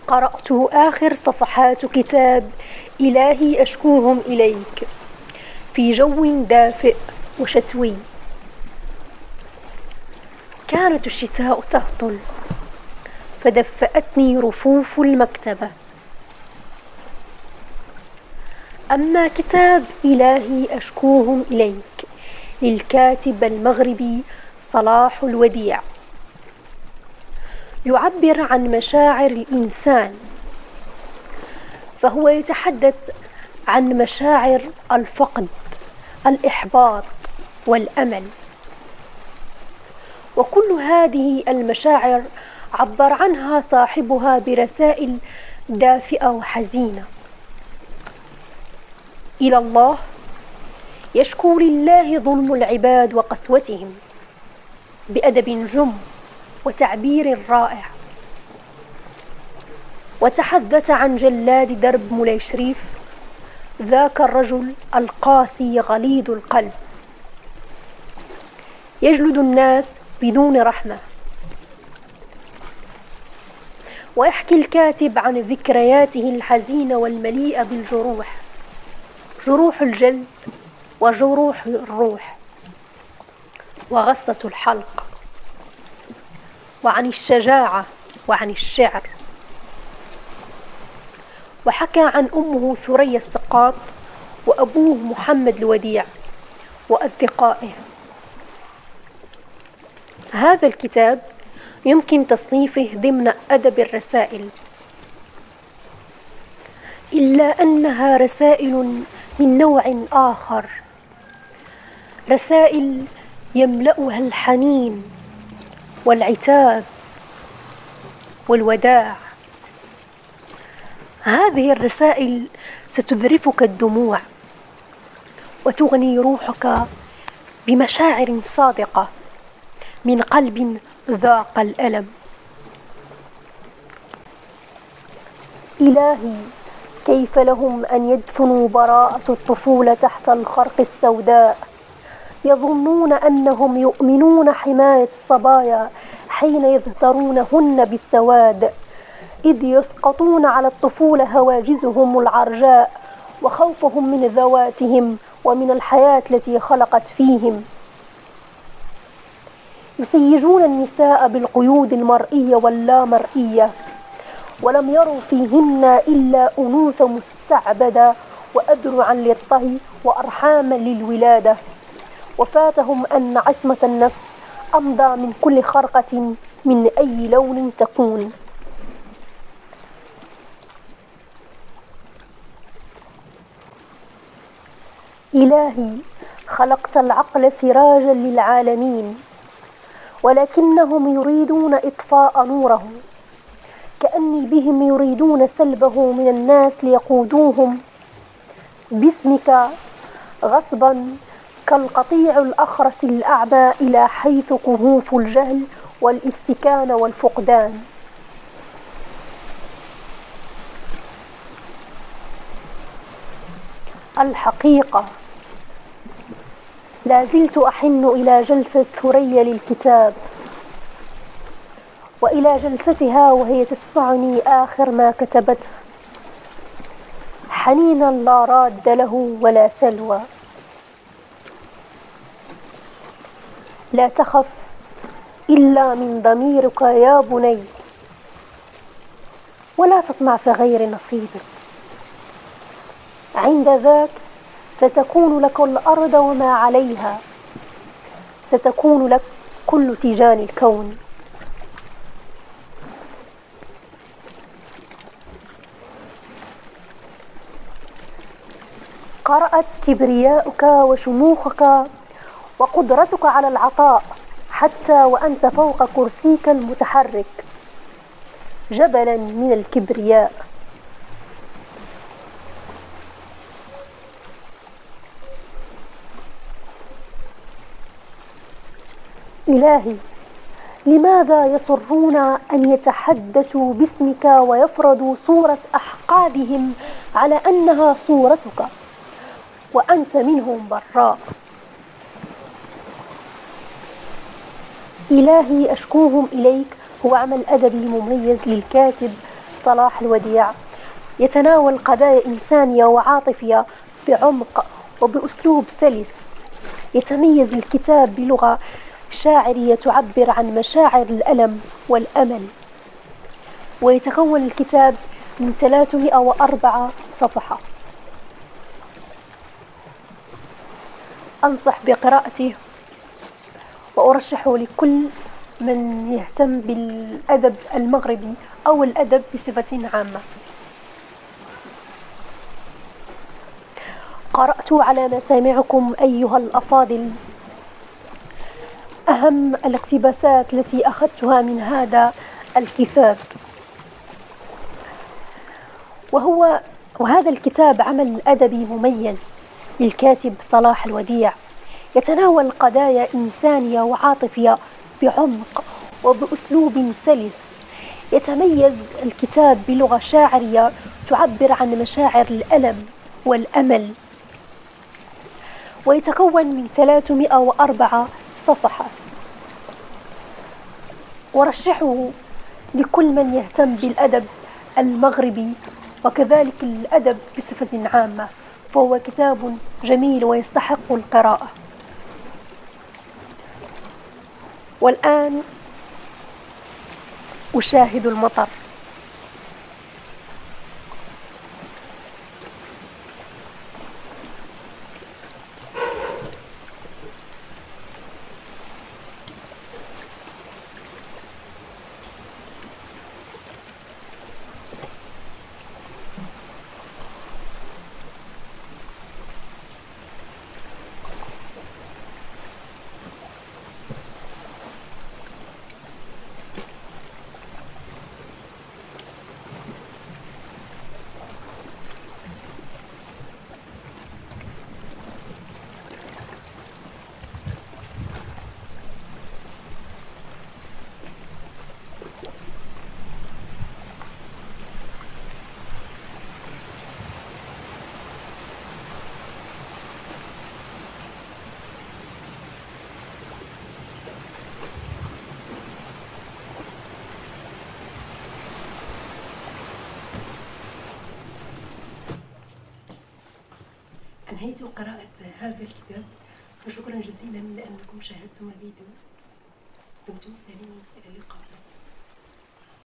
قرأت آخر صفحات كتاب إلهي أشكوهم إليك في جو دافئ وشتوي. كانت الشتاء تهطل فدفأتني رفوف المكتبة. أما كتاب إلهي أشكوهم إليك للكاتب المغربي صلاح الوديع يعبر عن مشاعر الإنسان، فهو يتحدث عن مشاعر الفقد، الإحباط والأمل، وكل هذه المشاعر عبر عنها صاحبها برسائل دافئة وحزينة إلى الله. يشكو لله ظلم العباد وقسوتهم بأدب جم وتعبير رائع، وتحدث عن جلاد درب مولاي شريف، ذاك الرجل القاسي غليظ القلب يجلد الناس بدون رحمة. ويحكي الكاتب عن ذكرياته الحزينة والمليئة بالجروح، جروح الجلد وجروح الروح وغصة الحلق، وعن الشجاعة وعن الشعر. وحكى عن أمه ثريا السقاط وأبوه محمد الوديع وأصدقائه. هذا الكتاب يمكن تصنيفه ضمن أدب الرسائل، إلا أنها رسائل من نوع آخر، رسائل يملأها الحنين والعتاب والوداع. هذه الرسائل ستذرفك الدموع وتغني روحك بمشاعر صادقة من قلب ذاق الألم. إلهي كيف لهم أن يدفنوا براءة الطفولة تحت الخرق السوداء، يظنون أنهم يؤمنون حماية الصبايا حين يظهرونهن بالسواد، إذ يسقطون على الطفولة هواجسهم العرجاء وخوفهم من ذواتهم ومن الحياة التي خلقت فيهم. يسيجون النساء بالقيود المرئية واللامرئية، ولم يروا فيهن إلا أنوثة مستعبدة وأدرعا للطهي وأرحاما للولادة، وفاتهم أن عصمة النفس أمضى من كل خرقة من أي لون تكون. إلهي خلقت العقل سراجا للعالمين، ولكنهم يريدون إطفاء نوره، كأني بهم يريدون سلبه من الناس ليقودوهم باسمك غصبا كالقطيع الأخرس الأعمى إلى حيث كهوف الجهل والاستكانة والفقدان. الحقيقة لا زلت أحن إلى جلسة ثريا للكتاب، وإلى جلستها وهي تسمعني آخر ما كتبته، حنينا لا راد له ولا سلوى. لا تخف إلا من ضميرك يا بني، ولا تطمع في غير نصيبك، عند ذاك ستكون لك الأرض وما عليها، ستكون لك كل تيجان الكون. قرأت كبرياؤك وشموخك وقدرتك على العطاء حتى وأنت فوق كرسيك المتحرك جبلا من الكبرياء. إلهي لماذا يصرون أن يتحدثوا باسمك ويفرضوا صورة أحقادهم على أنها صورتك وأنت منهم براء؟ إلهي أشكوهم إليك هو عمل أدبي مميز للكاتب صلاح الوديع يتناول قضايا إنسانية وعاطفية بعمق وبأسلوب سلس. يتميز الكتاب بلغة شاعرية تعبر عن مشاعر الألم والأمل. ويتكون الكتاب من 304 صفحة. أنصح بقراءته وأرشحه لكل من يهتم بالأدب المغربي أو الأدب بصفة عامة. قرأت على مسامعكم أيها الأفاضل أهم الاقتباسات التي أخذتها من هذا الكتاب، وهذا الكتاب عمل أدبي مميز للكاتب صلاح الوديع، يتناول قضايا إنسانية وعاطفية بعمق وبأسلوب سلس. يتميز الكتاب بلغة شاعرية تعبر عن مشاعر الألم والأمل. ويتكون من 304 صفحة. ورشحه لكل من يهتم بالأدب المغربي وكذلك الأدب بصفة عامة، فهو كتاب جميل ويستحق القراءة. والآن أشاهد المطر. أنهيت قراءة هذا الكتاب، وشكرا جزيلا لأنكم شاهدتم الفيديو. دمتم سالمين، إلى اللقاء.